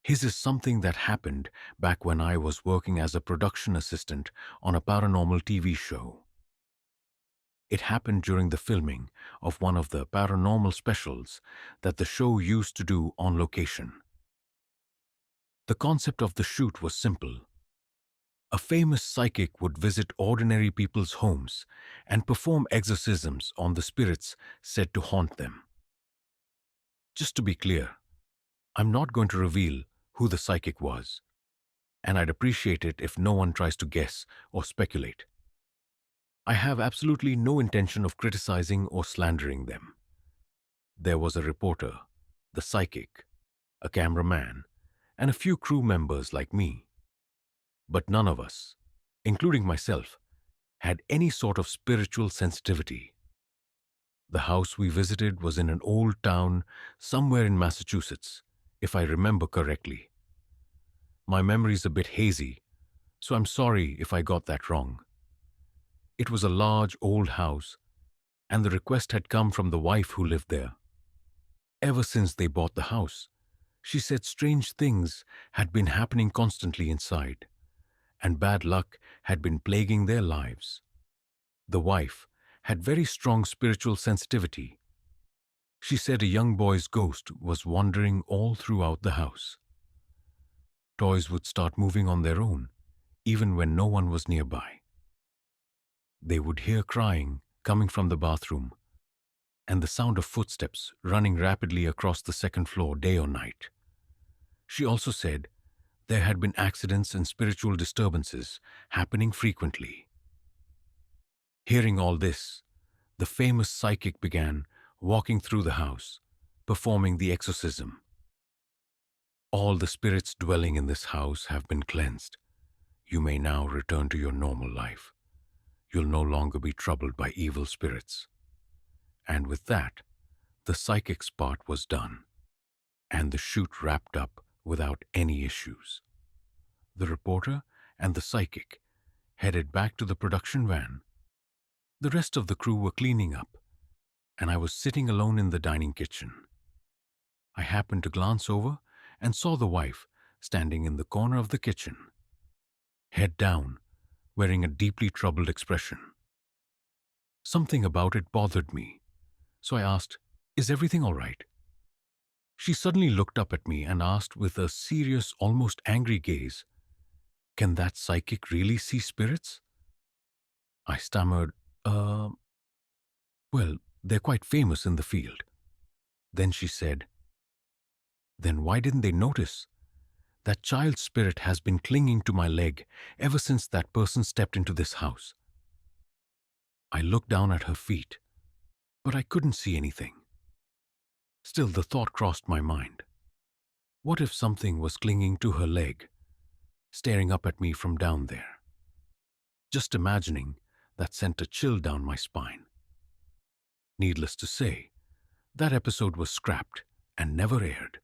His is something that happened back when I was working as a production assistant on a paranormal TV show. It happened during the filming of one of the paranormal specials that the show used to do on location. The concept of the shoot was simple. A famous psychic would visit ordinary people's homes and perform exorcisms on the spirits said to haunt them. Just to be clear, I'm not going to reveal who the psychic was, and I'd appreciate it if no one tries to guess or speculate. I have absolutely no intention of criticizing or slandering them. There was a reporter, the psychic, a cameraman, and a few crew members like me. But none of us, including myself, had any sort of spiritual sensitivity. The house we visited was in an old town somewhere in Massachusetts, if I remember correctly. My memory's a bit hazy, so I'm sorry if I got that wrong. It was a large old house, and the request had come from the wife who lived there. Ever since they bought the house, she said strange things had been happening constantly inside, and bad luck had been plaguing their lives. The wife had very strong spiritual sensitivity. She said a young boy's ghost was wandering all throughout the house. Toys would start moving on their own, even when no one was nearby. They would hear crying coming from the bathroom, and the sound of footsteps running rapidly across the second floor day or night. She also said there had been accidents and spiritual disturbances happening frequently. Hearing all this, the famous psychic began walking through the house, performing the exorcism. All the spirits dwelling in this house have been cleansed. You may now return to your normal life. You'll no longer be troubled by evil spirits. And with that, the psychic's part was done, and the shoot wrapped up without any issues. The reporter and the psychic headed back to the production van. The rest of the crew were cleaning up, and I was sitting alone in the dining kitchen. I happened to glance over and saw the wife standing in the corner of the kitchen, head down, wearing a deeply troubled expression. Something about it bothered me, so I asked, "Is everything all right?" She suddenly looked up at me and asked with a serious, almost angry gaze, "Can that psychic really see spirits?" I stammered, well, they're quite famous in the field." Then she said, "Then why didn't they notice? That child's spirit has been clinging to my leg ever since that person stepped into this house." I looked down at her feet, but I couldn't see anything. Still, the thought crossed my mind. What if something was clinging to her leg, staring up at me from down there? Just imagining that sent a chill down my spine. Needless to say, that episode was scrapped and never aired.